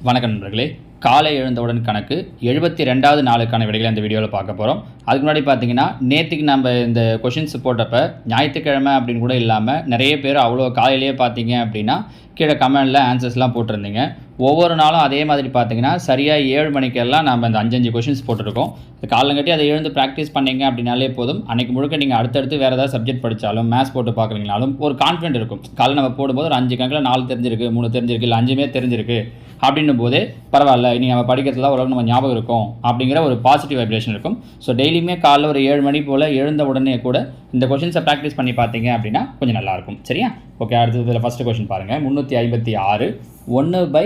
வணக்கம் நண்பர்களே. காலை எழுந்தவுடன் கணக்கு 72வது நாளுக்கான விடைகளை இந்த வீடியோவில் பார்க்க போகிறோம். அதுக்கு முன்னாடி பார்த்தீங்கன்னா, நேற்றுக்கு நம்ம இந்த கொஷின்ஸ் போட்டப்போ ஞாயிற்றுக்கிழமை அப்படின்னு கூட இல்லாமல் நிறைய பேர் அவ்வளோ காலையிலேயே பார்த்தீங்க அப்படின்னா கீழே கமெண்டில் ஆன்சர்ஸ்லாம் போட்டிருந்தீங்க. ஒவ்வொரு நாளும் அதே மாதிரி பார்த்தீங்கன்னா சரியாக 7 மணிக்கெல்லாம் நம்ம இந்த 5 கொஷின்ஸ் போட்டிருக்கோம். காலங்கட்டி அதை எழுந்து ப்ராக்டிஸ் பண்ணிங்க அப்படின்னாலே போதும். அன்றைக்கி முழுக்க நீங்கள் அடுத்தடுத்து வேறு ஏதாவது சப்ஜெக்ட் படித்தாலும் மேத்ஸ் போட்டு பார்க்குறீங்கனாலும் ஒரு கான்ஃபிடென்ட் இருக்கும். காலையில் நம்ம போடும்போது ஒரு 5 கணக்கில் 4 தெரிஞ்சிருக்கு, 3 தெரிஞ்சிருக்கு, இல்லை 5மே தெரிஞ்சிருக்கு அப்படின்னும் போதே பரவாயில்ல, இனி நம்ம படிக்கிறதுல ஓரளவுக்கு நம்ம ஞாபகம் இருக்கும் அப்படிங்கிற ஒரு பாசிட்டிவ் வைப்ரேஷன் இருக்கும். ஸோ டெய்லியுமே காலைல ஒரு 7 மணி போல் எழுந்த உடனே கூட இந்த கொஷின்ஸை ப்ராக்டிஸ் பண்ணி பார்த்தீங்க அப்படின்னா கொஞ்சம் நல்லாயிருக்கும். சரியா? ஓகே, அடுத்தது ஃபஸ்ட்டு கொஷின் பாருங்கள். 356 1/2 +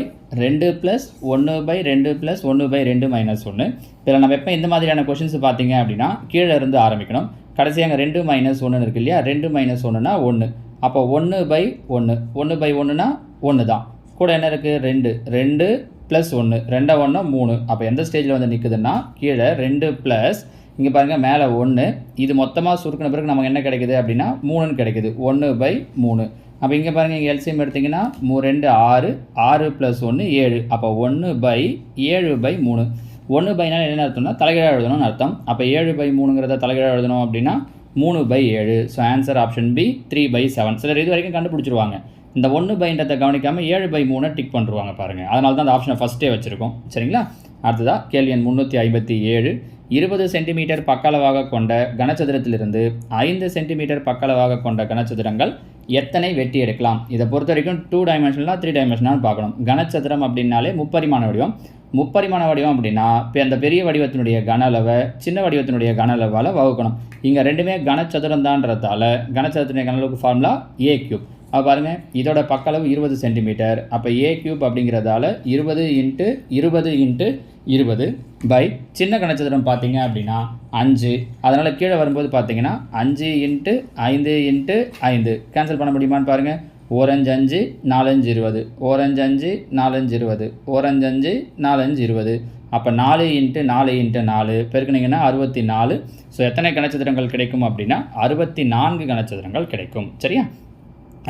1/2 + 1/2 - 1. இதில் நம்ம எப்போ இந்த மாதிரியான கொஷின்ஸ் பார்த்தீங்க அப்படின்னா கீழே இருந்து ஆரம்பிக்கணும். கடைசியாக அங்கே 2 - 1 இருக்கு இல்லையா? 2 - 1னா 1. அப்போ 1/1 1/1னா 1 தான். கூட என்ன இருக்குது? 2 2 + 1 2 1 3. அப்போ எந்த ஸ்டேஜில் வந்து நிற்குதுன்னா கீழே 2 + இங்கே பாருங்கள் மேலே 1. இது மொத்தமாக சுருக்கின பிறகு நமக்கு என்ன கிடைக்குது அப்படின்னா 3ன்னு கிடைக்குது. 1/3. அப்போ இங்கே பாருங்கள், இங்கே எல்சிஎம் எடுத்திங்கன்னா 2 6 6 + 1 7. அப்போ 1/7/3. 1/னா என்ன அர்த்தம்னா தலைகீழாக எழுதணும்னு அர்த்தம். அப்போ 7/3ங்கிறத தலைகீழாக எழுதணும் அப்படின்னா 3/7. So answer option B 3/7. சிலர் இது வரைக்கும் கண்டுபிடிச்சிருவாங்க. இந்த 1/ன்றதை கவனிக்காமல் 7/3 டிக் பண்ணுவாங்க பாருங்கள். அதனால தான் அந்த ஆப்ஷனை ஃபஸ்ட்டே வச்சுருக்கோம். சரிங்களா? அடுத்ததாக கேள்வி எண் 357 20 சென்டிமீட்டர் பக்களவாக கொண்ட கனசதுரத்திலிருந்து 5 சென்டிமீட்டர் பக்களவாக கொண்ட கனசதுரங்கள் எத்தனை வெட்டி எடுக்கலாம்? இதை பொறுத்த வரைக்கும் 2 டைமென்ஷனலாக 3 டைமென்ஷனல் பார்க்கணும். கனசதுரம் அப்படின்னாலே முப்பரிமாண வடிவம். முப்பரிமாண வடிவம் அப்படின்னா இப்போ அந்த பெரிய வடிவத்தினுடைய கன அளவை சின்ன வடிவத்தினுடைய கன அளவால் வகுக்கணும். இங்கே ரெண்டுமே கனசதுரம் தான்றதால கனசதுரத்தினுடைய கன அளவுக்கு ஃபார்முலா A3. அப்போ பாருங்கள், இதோட பக்களவு 20 சென்டிமீட்டர். அப்போ A3 அப்படிங்கிறதால 20 × 20 × 20 பை சின்ன கனசதுரம் பார்த்தீங்க அப்படின்னா 5. அதனால் கீழே வரும்போது பார்த்தீங்கன்னா 5 × 5 × 5 கேன்சல் பண்ண முடியுமான்னு பாருங்கள். 1 5 5 4 5 20 1 5 5 4 5 20 1 5 5 4 5 20. அப்போ 4 × 4 × 4 பெருக்குனிங்கன்னா 64. ஸோ எத்தனை கனசதுரங்கள் கிடைக்கும் அப்படின்னா 64 கனசதுரங்கள் கிடைக்கும். சரியா?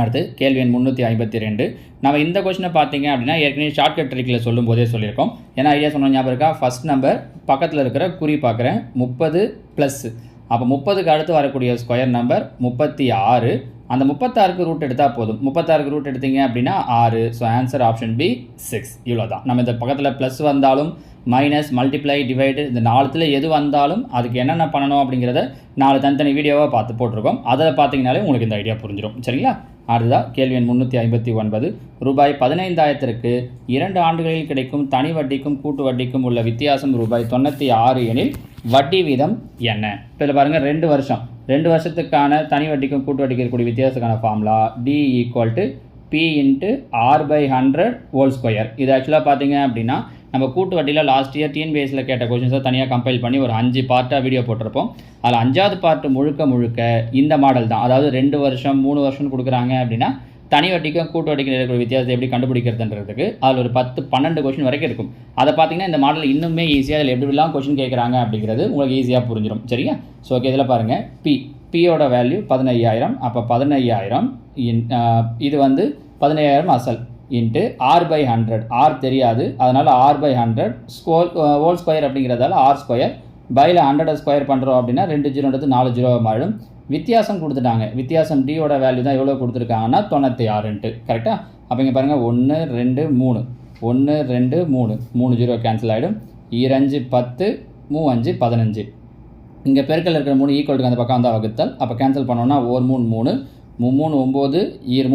அடுத்து கேள்வி எண் 352. நம்ம இந்த கொஸ்டினை பார்த்தீங்க அப்படின்னா ஏற்கனவே ஷார்ட்கட் ட்ரிக்கில் சொல்லும் போதே சொல்லியிருக்கோம். ஏன்னா ஐடியா சொன்ன ஞாபகம் இருக்கா? ஃபஸ்ட் நம்பர் பக்கத்தில் இருக்கிற குறி பார்க்குறேன் 30 +. அப்போ 30க்கு அடுத்து வரக்கூடிய ஸ்கொயர் நம்பர் 36. அந்த 36க்கு ரூட் எடுத்தால் போதும். 36க்கு ரூட் எடுத்தீங்க அப்படின்னா 6. So answer option B 6. இவ்வளோ தான். நம்ம இந்த பக்கத்தில் ப்ளஸ் வந்தாலும் மைனஸ் மல்டிப்ளை டிவைடு இந்த 4த்தில் எது வந்தாலும் அதுக்கு என்னென்ன பண்ணணும் அப்படிங்கிறத 4 தனித்தனி வீடியோவாக பார்த்து போட்டிருக்கோம். அதில் பார்த்தீங்கனாலே உங்களுக்கு இந்த ஐடியா புரிஞ்சிடும். சரிங்களா? அடுத்ததாக கேள்வி எண் 359 ரூபாய் 15,000க்கு 2 ஆண்டுகளில் கிடைக்கும் தனி வட்டிக்கும் கூட்டு வட்டிக்கும் உள்ள வித்தியாசம் ரூபாய் 96 எனில் வட்டி வீதம் என்ன? இப்போ இதில் பாருங்கள், 2 வருஷம் 2 வருஷத்துக்கான தனி வட்டிக்கும் கூட்டு வட்டிக்கு இருக்கக்கூடிய வித்தியாசத்துக்கான ஃபார்முலா D = P × R/100 இது ஆக்சுவலாக பார்த்தீங்க அப்படின்னா நம்ம கூட்டு வட்டியில் லாஸ்ட் இயர் டிஎன்பிஎஸ்சியில் கேட்ட கொஷின்ஸை தனியாக கம்பைல் பண்ணி ஒரு 5 பார்ட்டாக வீடியோ போட்டிருப்போம். அதில் 5வது பார்ட்டு முழுக்க இந்த மாடல் தான். அதாவது 2 வருஷம் 3 வருஷம்னு கொடுக்குறாங்க அப்படின்னா தனி வட்டிக்கும் கூட்டு வட்டிக்கும் இருக்கிற வித்தியாசத்தை எப்படி கண்டுபிடிக்கிறதுன்றதுக்கு அதில் ஒரு 10-12 கொஷின் வரைக்கும் இருக்கும். அதை பார்த்தீங்கன்னா இந்த மாடல் இன்னுமே ஈஸியாக அதில் எப்படிலாம் கொஷின் கேட்குறாங்க அப்படிங்கிறது உங்களுக்கு ஈஸியாக புரிஞ்சிடும். சரியா? ஸோ ஓகே, இதில் பாருங்கள், பியோட வேல்யூ 15,000. அப்போ 15,000 இது வந்து 15,000 அசல் இன்ட்டு R/100. R தெரியாது, அதனால் R/100 ஹோல் ஸ்கொயர் அப்படிங்கிறதால R² பையில் 100 ஸ்கொயர் பண்ணுறோம் அப்படின்னா 2 0 4 0 மாறிடும். வித்தியாசம் கொடுத்துட்டாங்க. வித்தியாசம் டியோட வேல்யூ தான் எவ்வளோ கொடுத்துருக்காங்கன்னா 96. கரெக்டாக? அப்போ இங்கே பாருங்கள் 1 2 3 1 2 3 3 0 கேன்சல் ஆகிடும். 2 5 10 3 5 15. இங்கே பெருக்கல் இருக்கிற 3 ஈக்குவலுக்கு அந்த பக்கம் வந்தால் வகுத்தல். அப்போ கேன்சல் பண்ணோன்னா 1 3 3 3 9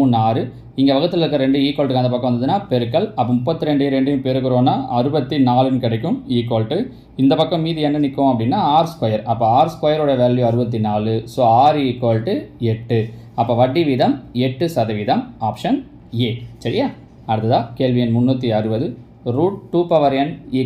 3 6. இங்கே வகுத்தில் இருக்கிற 2 ஈக்குவலுக்கு அந்த பக்கம் வந்ததுன்னா பெருக்கல். அப்போ 32 2 பெருக்கிறோன்னா 64 கிடைக்கும். ஈக்குவல் இந்த பக்கம் மீதி என்ன நிற்கும் அப்படின்னா R². அப்போ R² வேல்யூ 64. So R = 8. அப்போ வட்டி வீதம் 8% ஆப்ஷன் ஏ. சரியா? அடுத்ததாக கேள்வி எண் 360 √2n =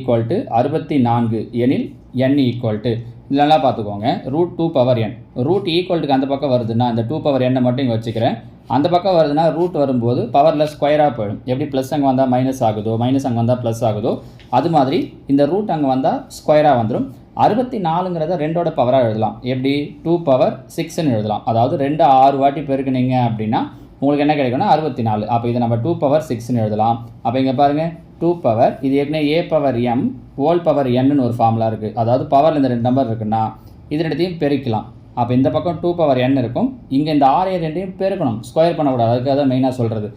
64 எனில் n = இதெல்லாம் பார்த்துக்கோங்க. √2n ரூட் ஈக்குவலுக்கு அந்த பக்கம் வருதுன்னா இந்த 2n மட்டும் இங்கே வச்சுக்கிறேன். அந்த பக்கம் வருதுன்னா ரூட் வரும்போது பவரில் ஸ்கொயராக போயிடும். எப்படி ப்ளஸ் அங்கே வந்தால் மைனஸ் ஆகுதோ, மைனஸ் அங்கே வந்தால் ப்ளஸ் ஆகுதோ, அது மாதிரி இந்த ரூட் அங்கே வந்தால் ஸ்கொயராக வந்துடும். 64ங்கிறத 2ஓட பவராக எழுதலாம். எப்படி? 2⁻6ன்னு எழுதலாம். அதாவது 2 6 வாட்டி பெருக்குனீங்க அப்படின்னா உங்களுக்கு என்ன கிடைக்கும்னா 64. அப்போ இதை நம்ம 2⁻6ன்னு எழுதலாம். அப்போ இங்கே பாருங்கள், 2 பவர் இது ஏற்கனவே a power m whole power n ஒரு ஃபார்முலா இருக்குது. அதாவது பவரில் இந்த 2 நம்பர் இருக்குன்னா இது ரெண்டுத்தையும் பெருக்கலாம். அப்போ இந்த பக்கம் 2 பவர் n இருக்கும். இங்கே இந்த r ரெண்டையும் பெருக்கணும், ஸ்கொயர் பண்ணக்கூடாது. அதுக்காக தான் மெயினாக சொல்கிறது.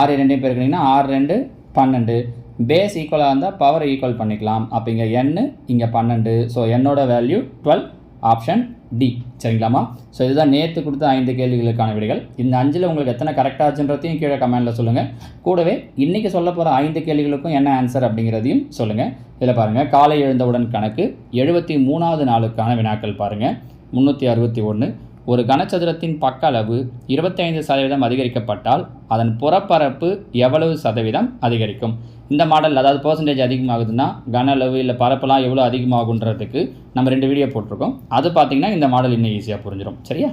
r ரெண்டையும் பெருக்கினீங்கன்னா r 2 12, பேஸ் ஈக்குவலாக இருந்தால் பவர் ஈக்குவல் பண்ணிக்கலாம். அப்போ இங்கே n இங்கே 12, ஸோ என்னோட வேல்யூ 12, ஆப்ஷன் டி. சரிங்களாமா? ஸோ இதுதான் நேற்று கொடுத்த 5 கேள்விகளுக்கான விடைகள். இந்த 5ல் உங்களுக்கு எத்தனை கரெக்டாச்சுன்றதையும் கீழே கமெண்ட்டில் சொல்லுங்கள். கூடவே இன்றைக்கி சொல்ல போகிற 5 கேள்விகளுக்கும் என்ன ஆன்சர் அப்படிங்கிறதையும் சொல்லுங்கள். இதில் பாருங்கள், காலை எழுந்தவுடன் கணக்கு 73வது நாளுக்கான வினாக்கள் பாருங்கள். 361. ஒரு கனசதுரத்தின் பக்க அளவு 25% அதிகரிக்கப்பட்டால் அதன் புறப்பரப்பு எவ்வளவு சதவீதம் அதிகரிக்கும்? இந்த மாடல் அதாவது பர்சன்டேஜ் அதிகமாகுதுன்னா கன அளவு இல்லை பரப்பெல்லாம் எவ்வளோ அதிகமாகுன்றதுக்கு நம்ம 2 வீடியோ போட்டிருக்கோம். அது பார்த்திங்கன்னா இந்த மாடல் இன்னும் ஈஸியாக புரிஞ்சிடும். சரியா?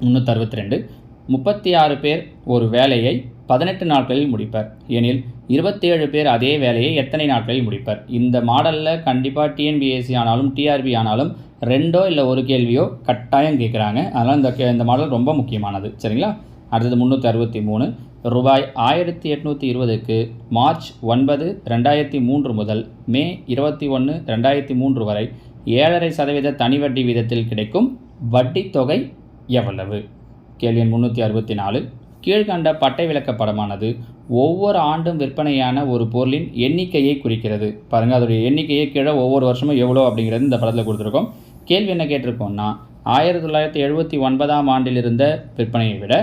362. 36 பேர் ஒரு வேலையை 18 நாட்களில் முடிப்பர் எனில் 27 பேர் அதே வேலையை எத்தனை நாட்களில் முடிப்பர்? இந்த மாடலில் கண்டிப்பாக டிஎன்பிஎஸ்சி ஆனாலும் டிஆர்பி ஆனாலும் 2 இல்லை 1 கேள்வியோ கட்டாயம் கேட்குறாங்க. அதனால் இந்த மாடல் ரொம்ப முக்கியமானது. சரிங்களா? அடுத்தது 363. ரூபாய் 1820க்கு மார்ச் 9, 2003 முதல் மே 21, 2003 வரை 7.5% தனி வட்டி வீதத்தில் கிடைக்கும் வட்டி தொகை எவ்வளவு? கேள்வி எண் 364. கீழ்கண்ட பட்டை விளக்க படமானது ஒவ்வொரு ஆண்டும் விற்பனையான ஒரு பொருளின் எண்ணிக்கையை குறிக்கிறது. பாருங்கள், அதோடைய எண்ணிக்கையை கீழே ஒவ்வொரு வருஷமும் எவ்வளோ அப்படிங்கிறது இந்த படத்தில் கொடுத்துருக்கோம். கேள்வி என்ன கேட்டிருக்கோம்னா 1979ஆம் ஆண்டில் இருந்த விற்பனையை விட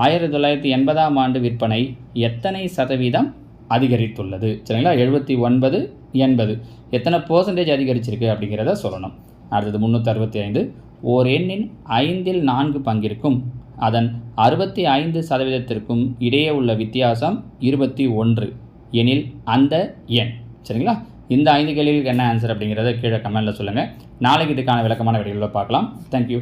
1980ஆம் ஆண்டு விற்பனை எத்தனை சதவீதம் அதிகரித்துள்ளது? சரிங்களா? 79, 80 எத்தனை % அதிகரிச்சிருக்கு அப்படிங்கிறத சொல்லணும். அடுத்தது 365. ஓர் எண்ணின் 5இல் 4 பங்கிற்கும் அதன் 65%த்திற்கும் இடையே உள்ள வித்தியாசம் 21 எனில் அந்த எண். சரிங்களா? இந்த 5 கேள்விகளுக்கு என்ன ஆன்சர் அப்படிங்கிறத கீழே கமெண்ட்டில் சொல்லுங்கள். நாளைக்கு இதுக்கான விளக்கமான விடைகளை பார்க்கலாம். தேங்க்யூ.